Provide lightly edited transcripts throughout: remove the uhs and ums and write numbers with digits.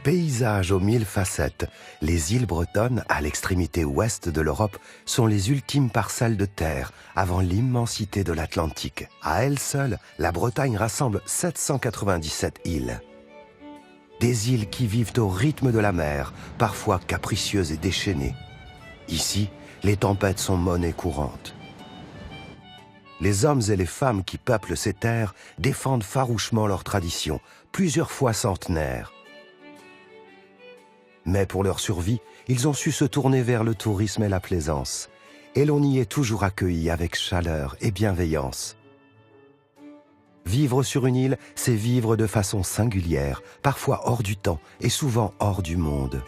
Paysage aux mille facettes, les îles bretonnes, à l'extrémité ouest de l'Europe, sont les ultimes parcelles de terre avant l'immensité de l'Atlantique. À elle seule, la Bretagne rassemble 797 îles. Des îles qui vivent au rythme de la mer, parfois capricieuses et déchaînées. Ici, les tempêtes sont monnaie courante. Les hommes et les femmes qui peuplent ces terres défendent farouchement leurs traditions, plusieurs fois centenaires. Mais pour leur survie, ils ont su se tourner vers le tourisme et la plaisance. Et l'on y est toujours accueilli avec chaleur et bienveillance. Vivre sur une île, c'est vivre de façon singulière, parfois hors du temps et souvent hors du monde.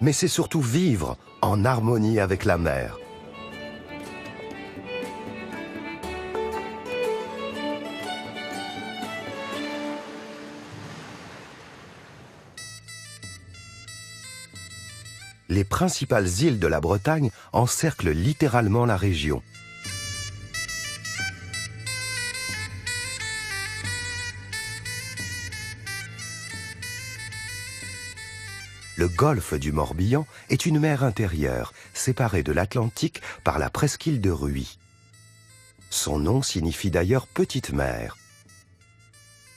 Mais c'est surtout vivre en harmonie avec la mer. Les principales îles de la Bretagne encerclent littéralement la région. Le golfe du Morbihan est une mer intérieure, séparée de l'Atlantique par la presqu'île de Rhuys. Son nom signifie d'ailleurs petite mer.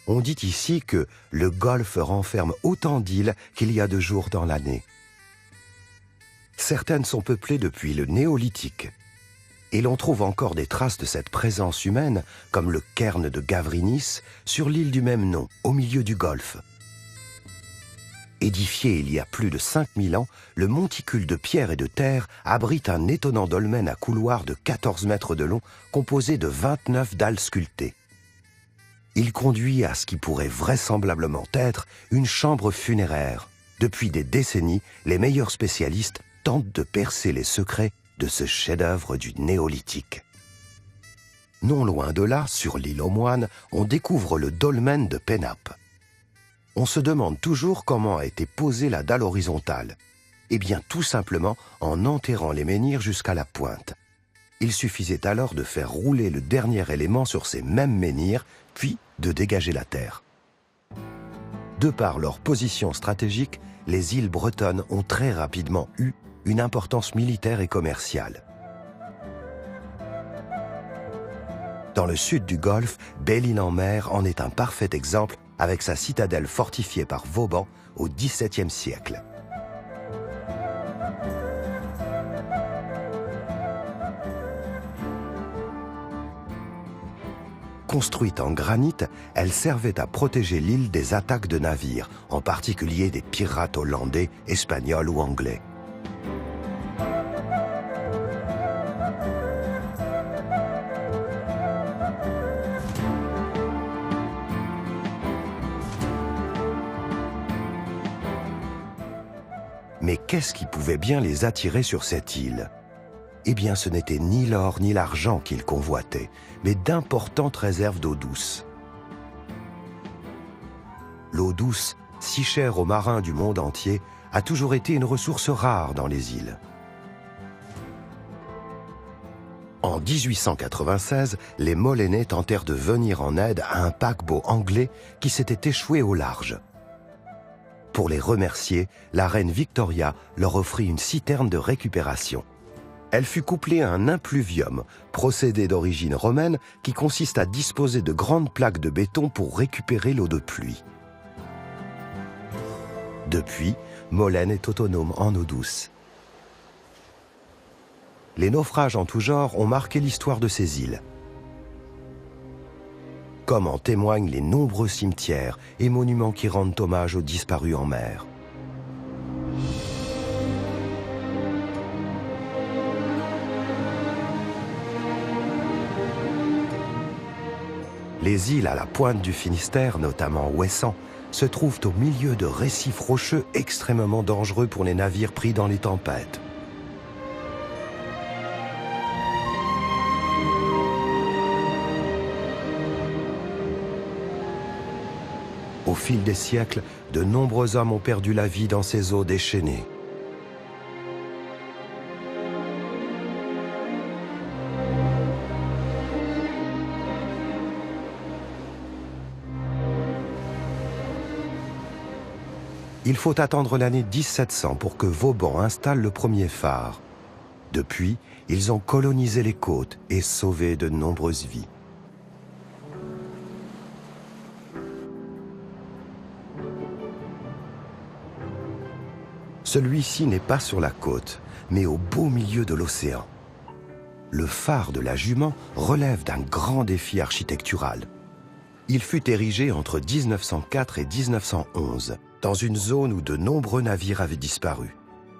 On dit ici que le golfe renferme autant d'îles qu'il y a de jours dans l'année. Certaines sont peuplées depuis le néolithique. Et l'on trouve encore des traces de cette présence humaine, comme le cairn de Gavrinis, sur l'île du même nom, au milieu du golfe. Édifié il y a plus de 5000 ans, le monticule de pierre et de terre abrite un étonnant dolmen à couloir de 14 mètres de long, composé de 29 dalles sculptées. Il conduit à ce qui pourrait vraisemblablement être une chambre funéraire. Depuis des décennies, les meilleurs spécialistes tentent de percer les secrets de ce chef-d'œuvre du néolithique. Non loin de là, sur l'île aux Moines, on découvre le dolmen de Pénappe. On se demande toujours comment a été posée la dalle horizontale. Eh bien, tout simplement en enterrant les menhirs jusqu'à la pointe. Il suffisait alors de faire rouler le dernier élément sur ces mêmes menhirs, puis de dégager la terre. De par leur position stratégique, les îles bretonnes ont très rapidement eu une importance militaire et commerciale. Dans le sud du Golfe, Belle-Île-en-Mer en est un parfait exemple avec sa citadelle fortifiée par Vauban au XVIIe siècle. Construite en granit, elle servait à protéger l'île des attaques de navires, en particulier des pirates hollandais, espagnols ou anglais. Mais qu'est-ce qui pouvait bien les attirer sur cette île ? Eh bien, ce n'était ni l'or ni l'argent qu'ils convoitaient, mais d'importantes réserves d'eau douce. L'eau douce, si chère aux marins du monde entier, a toujours été une ressource rare dans les îles. En 1896, les Molénais tentèrent de venir en aide à un paquebot anglais qui s'était échoué au large. Pour les remercier, la reine Victoria leur offrit une citerne de récupération. Elle fut couplée à un impluvium, procédé d'origine romaine qui consiste à disposer de grandes plaques de béton pour récupérer l'eau de pluie. Depuis, Molène est autonome en eau douce. Les naufrages en tout genre ont marqué l'histoire de ces îles, comme en témoignent les nombreux cimetières et monuments qui rendent hommage aux disparus en mer. Les îles à la pointe du Finistère, notamment Ouessant, se trouvent au milieu de récifs rocheux extrêmement dangereux pour les navires pris dans les tempêtes. Au fil des siècles, de nombreux hommes ont perdu la vie dans ces eaux déchaînées. Il faut attendre l'année 1700 pour que Vauban installe le premier phare. Depuis, ils ont colonisé les côtes et sauvé de nombreuses vies. Celui-ci n'est pas sur la côte, mais au beau milieu de l'océan. Le phare de la Jument relève d'un grand défi architectural. Il fut érigé entre 1904 et 1911, dans une zone où de nombreux navires avaient disparu.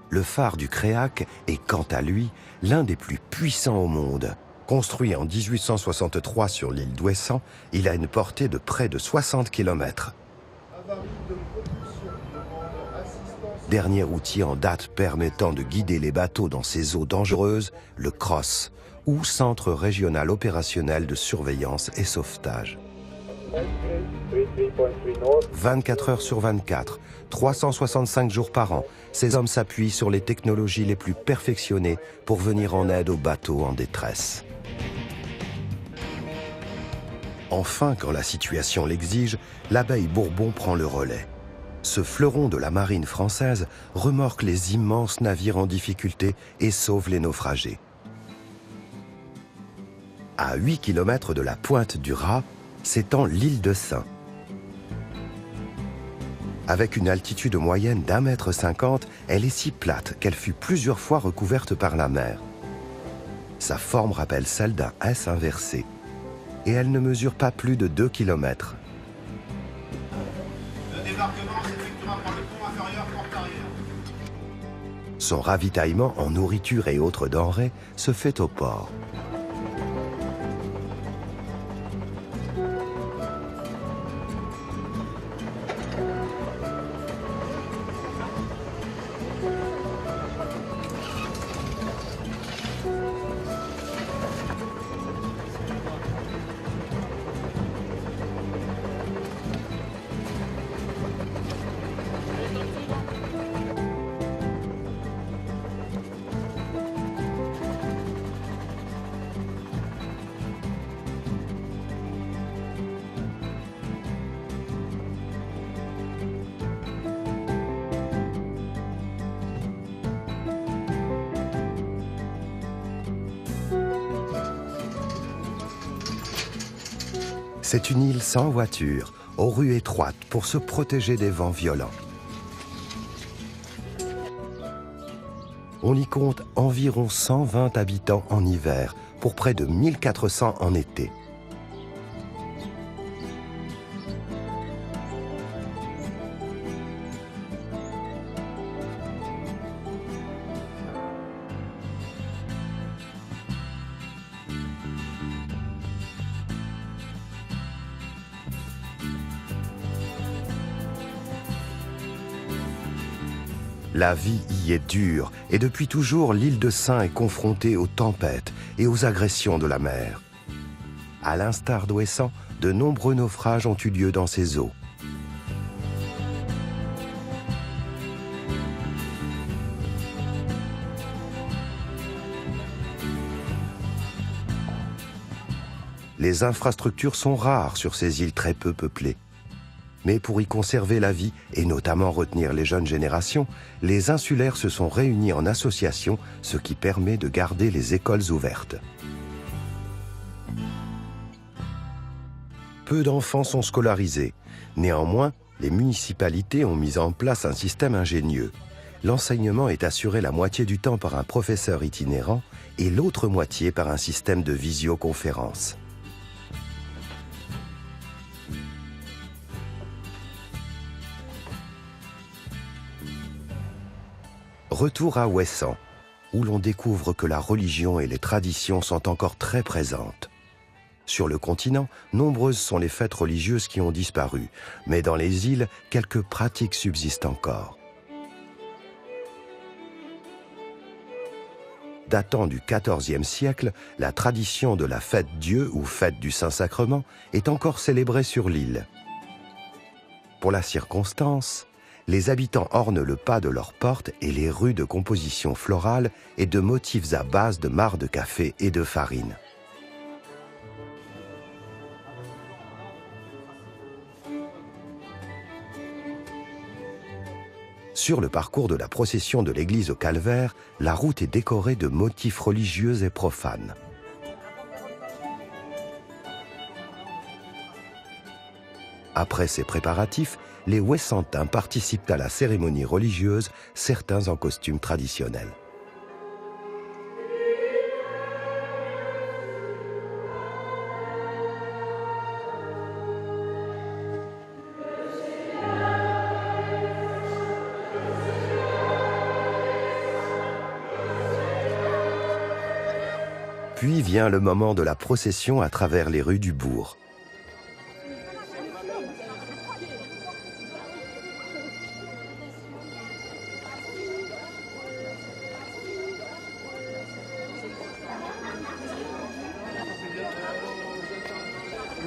Le phare du Créac est, quant à lui, l'un des plus puissants au monde. Construit en 1863 sur l'île d'Ouessant, il a une portée de près de 60 km. Dernier outil en date permettant de guider les bateaux dans ces eaux dangereuses, le CROSS, ou Centre régional opérationnel de surveillance et sauvetage. 24 heures sur 24, 365 jours par an, ces hommes s'appuient sur les technologies les plus perfectionnées pour venir en aide aux bateaux en détresse. Enfin, quand la situation l'exige, l'abeille Bourbon prend le relais. Ce fleuron de la marine française remorque les immenses navires en difficulté et sauve les naufragés. À 8 km de la pointe du Raz, s'étend l'île de Sein. Avec une altitude moyenne d'1,50 m, elle est si plate qu'elle fut plusieurs fois recouverte par la mer. Sa forme rappelle celle d'un S inversé, et elle ne mesure pas plus de 2 km. Le débarquement s'effectuera par le pont inférieur porte arrière. Son ravitaillement en nourriture et autres denrées se fait au port. C'est une île sans voiture, aux rues étroites pour se protéger des vents violents. On y compte environ 120 habitants en hiver, pour près de 1400 en été. La vie y est dure et depuis toujours l'île de Sein est confrontée aux tempêtes et aux agressions de la mer. À l'instar d'Ouessant, de nombreux naufrages ont eu lieu dans ces eaux. Les infrastructures sont rares sur ces îles très peu peuplées. Mais pour y conserver la vie, et notamment retenir les jeunes générations, les insulaires se sont réunis en association, ce qui permet de garder les écoles ouvertes. Peu d'enfants sont scolarisés. Néanmoins, les municipalités ont mis en place un système ingénieux. L'enseignement est assuré la moitié du temps par un professeur itinérant et l'autre moitié par un système de visioconférence. Retour à Ouessant, où l'on découvre que la religion et les traditions sont encore très présentes. Sur le continent, nombreuses sont les fêtes religieuses qui ont disparu, mais dans les îles, quelques pratiques subsistent encore. Datant du XIVe siècle, la tradition de la fête Dieu ou fête du Saint-Sacrement est encore célébrée sur l'île. Pour la circonstance, les habitants ornent le pas de leurs portes et les rues de composition florale et de motifs à base de marc de café et de farine. Sur le parcours de la procession de l'église au Calvaire, la route est décorée de motifs religieux et profanes. Après ces préparatifs, les Ouessantins participent à la cérémonie religieuse, certains en costume traditionnel. Puis vient le moment de la procession à travers les rues du bourg.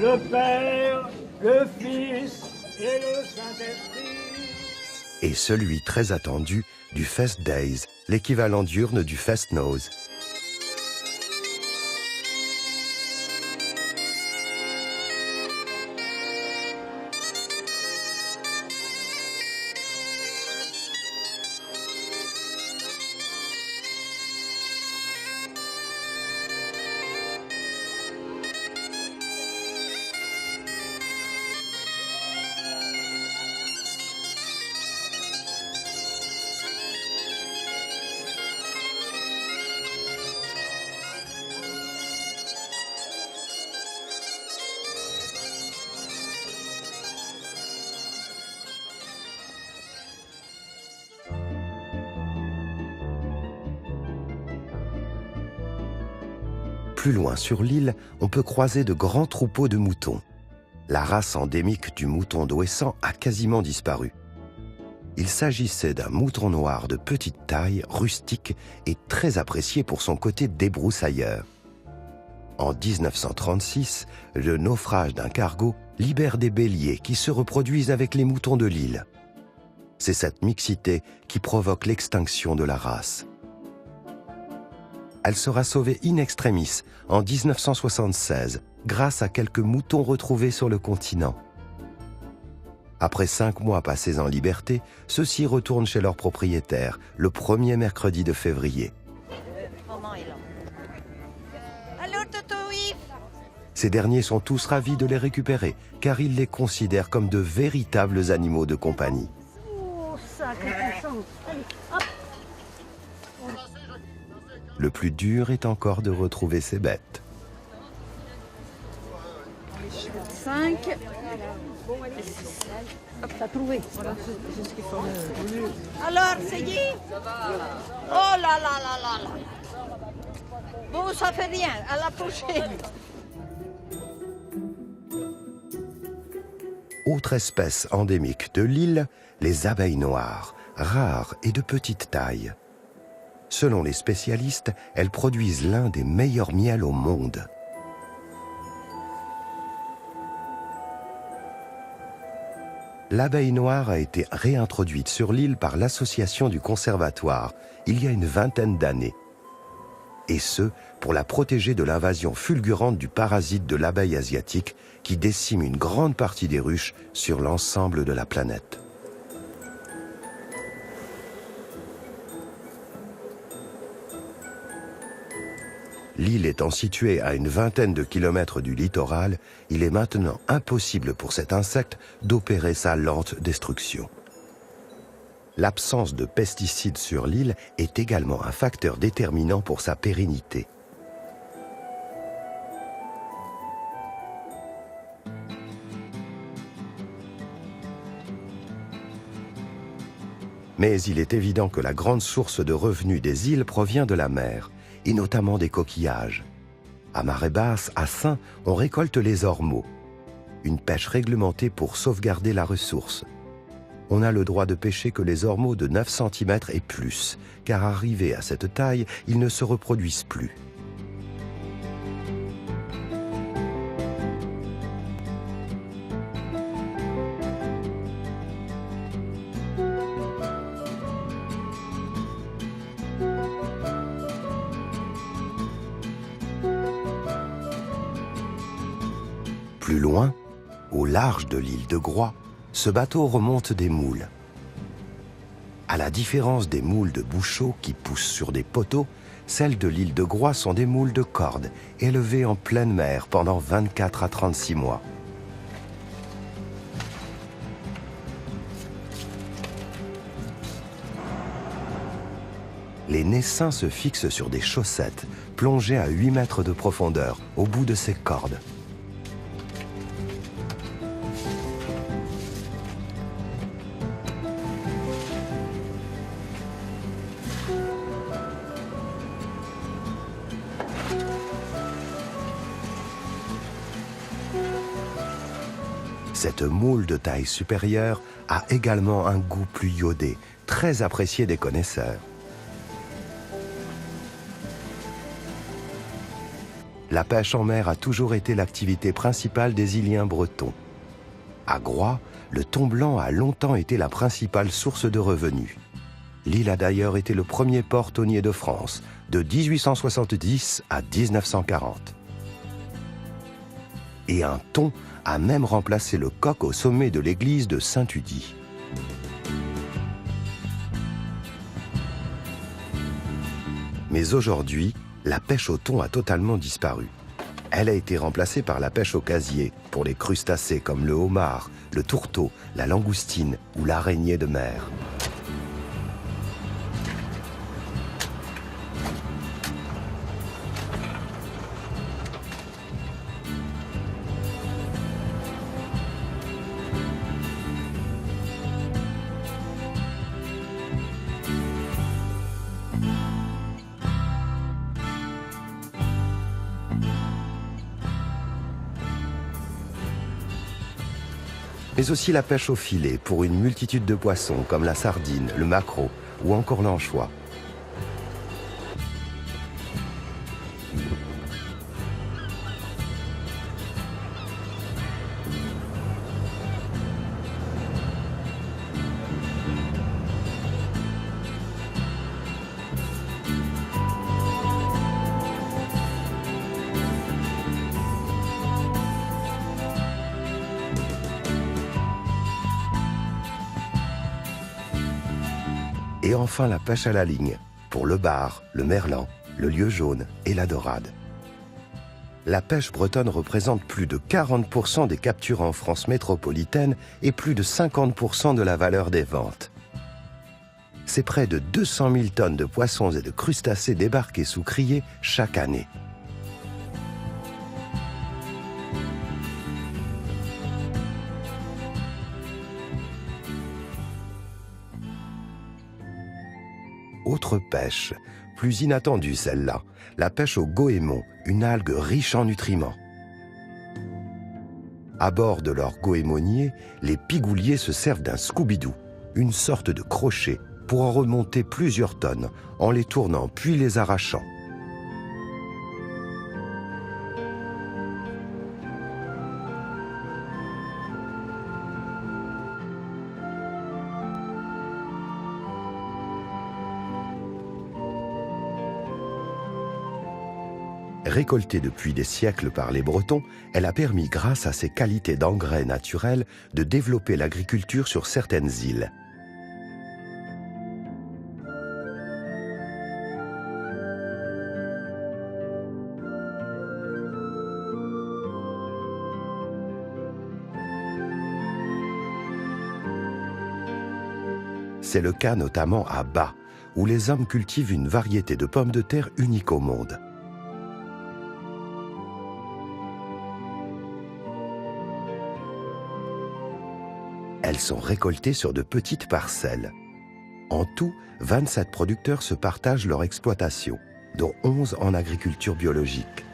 Le Père, le Fils et le Saint-Esprit. Et celui très attendu du Fest Days, l'équivalent diurne du Fest Nose. Plus loin sur l'île, on peut croiser de grands troupeaux de moutons. La race endémique du mouton d'Ouessant a quasiment disparu. Il s'agissait d'un mouton noir de petite taille, rustique et très apprécié pour son côté débroussailleur. En 1936, le naufrage d'un cargo libère des béliers qui se reproduisent avec les moutons de l'île. C'est cette mixité qui provoque l'extinction de la race. Elle sera sauvée in extremis en 1976 grâce à quelques moutons retrouvés sur le continent. Après 5 mois passés en liberté, ceux-ci retournent chez leur propriétaire le premier mercredi de février. Ces derniers sont tous ravis de les récupérer car ils les considèrent comme de véritables animaux de compagnie. Le plus dur est encore de retrouver ces bêtes. 5. Hop, t'as trouvé. Voilà, c'est ce qu'il faut. Alors, c'est dit. Oh là là là là là. Bon, ça fait rien. À la prochaine. Autre espèce endémique de l'île, les abeilles noires, rares et de petite taille. Selon les spécialistes, elles produisent l'un des meilleurs miels au monde. L'abeille noire a été réintroduite sur l'île par l'association du Conservatoire il y a une vingtaine d'années. Et ce, pour la protéger de l'invasion fulgurante du parasite de l'abeille asiatique qui décime une grande partie des ruches sur l'ensemble de la planète. L'île étant située à une vingtaine de kilomètres du littoral, il est maintenant impossible pour cet insecte d'opérer sa lente destruction. L'absence de pesticides sur l'île est également un facteur déterminant pour sa pérennité. Mais il est évident que la grande source de revenus des îles provient de la mer, et notamment des coquillages. À marée basse, à Saint, on récolte les ormeaux, une pêche réglementée pour sauvegarder la ressource. On n'a le droit de pêcher que les ormeaux de 9 cm et plus, car arrivés à cette taille, ils ne se reproduisent plus. Plus loin, au large de l'île de Groix, ce bateau remonte des moules. À la différence des moules de Bouchot qui poussent sur des poteaux, celles de l'île de Groix sont des moules de corde, élevées en pleine mer pendant 24 à 36 mois. Les naissins se fixent sur des chaussettes, plongées à 8 mètres de profondeur, au bout de ces cordes. Cette moule de taille supérieure a également un goût plus iodé, très apprécié des connaisseurs. La pêche en mer a toujours été l'activité principale des Iliens bretons. À Groix, le thon blanc a longtemps été la principale source de revenus. L'île a d'ailleurs été le premier port thonier de France, de 1870 à 1940. Et un thon a même remplacé le coq au sommet de l'église de Saint-Tudy. Mais aujourd'hui, la pêche au thon a totalement disparu. Elle a été remplacée par la pêche au casier, pour les crustacés comme le homard, le tourteau, la langoustine ou l'araignée de mer. Mais aussi la pêche au filet pour une multitude de poissons comme la sardine, le maquereau ou encore l'anchois. Et enfin la pêche à la ligne, pour le bar, le merlan, le lieu jaune et la dorade. La pêche bretonne représente plus de 40% des captures en France métropolitaine et plus de 50% de la valeur des ventes. C'est près de 200 000 tonnes de poissons et de crustacés débarqués sous criée chaque année. Autre pêche, plus inattendue celle-là, la pêche au goémon, une algue riche en nutriments. À bord de leur goémonier, les pigouliers se servent d'un Scooby-Doo, une sorte de crochet, pour en remonter plusieurs tonnes, en les tournant puis les arrachant. Récoltée depuis des siècles par les Bretons, elle a permis, grâce à ses qualités d'engrais naturel, de développer l'agriculture sur certaines îles. C'est le cas notamment à Bas, où les hommes cultivent une variété de pommes de terre unique au monde. Elles sont récoltées sur de petites parcelles. En tout, 27 producteurs se partagent leur exploitation, dont 11 en agriculture biologique.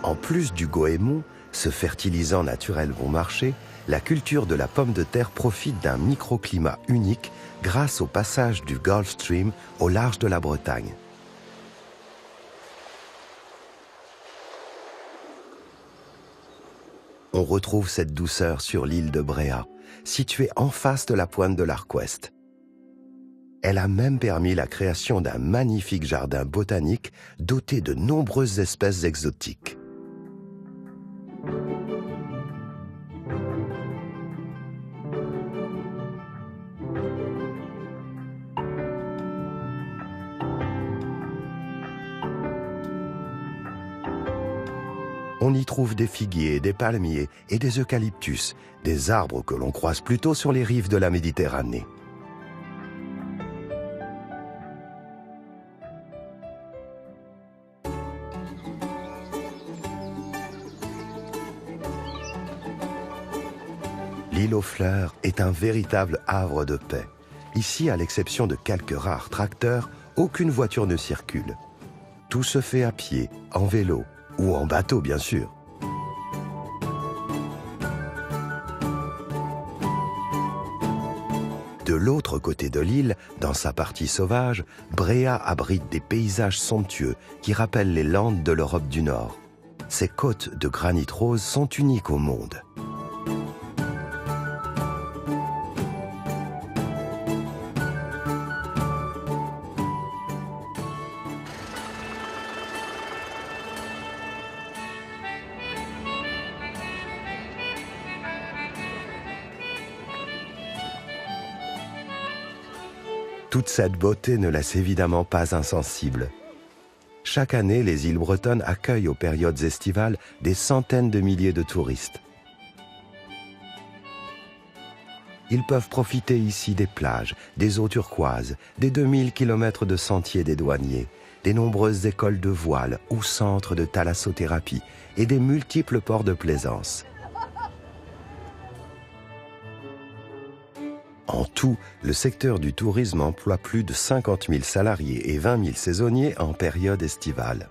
En plus du goémon, ce fertilisant naturel bon marché, la culture de la pomme de terre profite d'un microclimat unique grâce au passage du Gulf Stream au large de la Bretagne. On retrouve cette douceur sur l'île de Bréhat, située en face de la pointe de l'Arc-Ouest. Elle a même permis la création d'un magnifique jardin botanique doté de nombreuses espèces exotiques. On y trouve des figuiers, des palmiers et des eucalyptus, des arbres que l'on croise plutôt sur les rives de la Méditerranée. L'île aux fleurs est un véritable havre de paix. Ici, à l'exception de quelques rares tracteurs, aucune voiture ne circule. Tout se fait à pied, en vélo ou en bateau, bien sûr. De l'autre côté de l'île, dans sa partie sauvage, Bréa abrite des paysages somptueux qui rappellent les Landes de l'Europe du Nord. Ces côtes de granit rose sont uniques au monde. Toute cette beauté ne laisse évidemment pas insensible. Chaque année, les îles bretonnes accueillent aux périodes estivales des centaines de milliers de touristes. Ils peuvent profiter ici des plages, des eaux turquoises, des 2000 km de sentiers des douaniers, des nombreuses écoles de voile ou centres de thalassothérapie et des multiples ports de plaisance. En tout, le secteur du tourisme emploie plus de 50 000 salariés et 20 000 saisonniers en période estivale.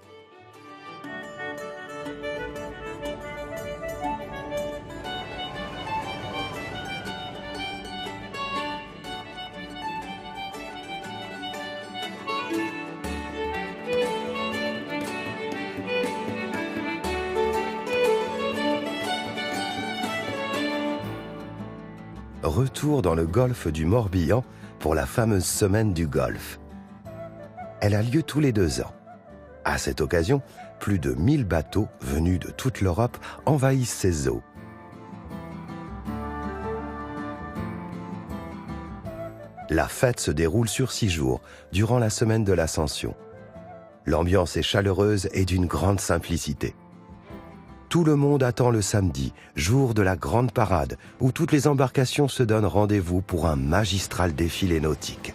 Retour dans le golfe du Morbihan pour la fameuse semaine du Golfe. Elle a lieu tous les 2 ans. À cette occasion, plus de 1000 bateaux venus de toute l'Europe envahissent ces eaux. La fête se déroule sur 6 jours, durant la semaine de l'Ascension. L'ambiance est chaleureuse et d'une grande simplicité. Tout le monde attend le samedi, jour de la grande parade, où toutes les embarcations se donnent rendez-vous pour un magistral défilé nautique.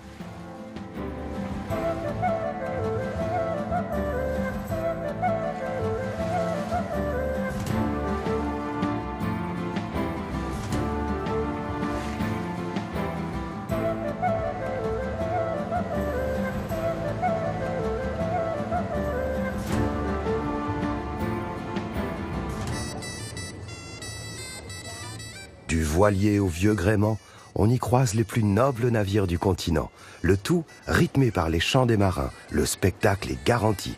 Du voilier au vieux gréement, on y croise les plus nobles navires du continent. Le tout rythmé par les chants des marins. Le spectacle est garanti.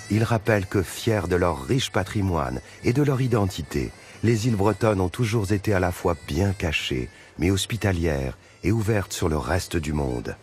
Ils rappellent que, fiers de leur riche patrimoine et de leur identité, les îles bretonnes ont toujours été à la fois bien cachées, mais hospitalières et ouvertes sur le reste du monde.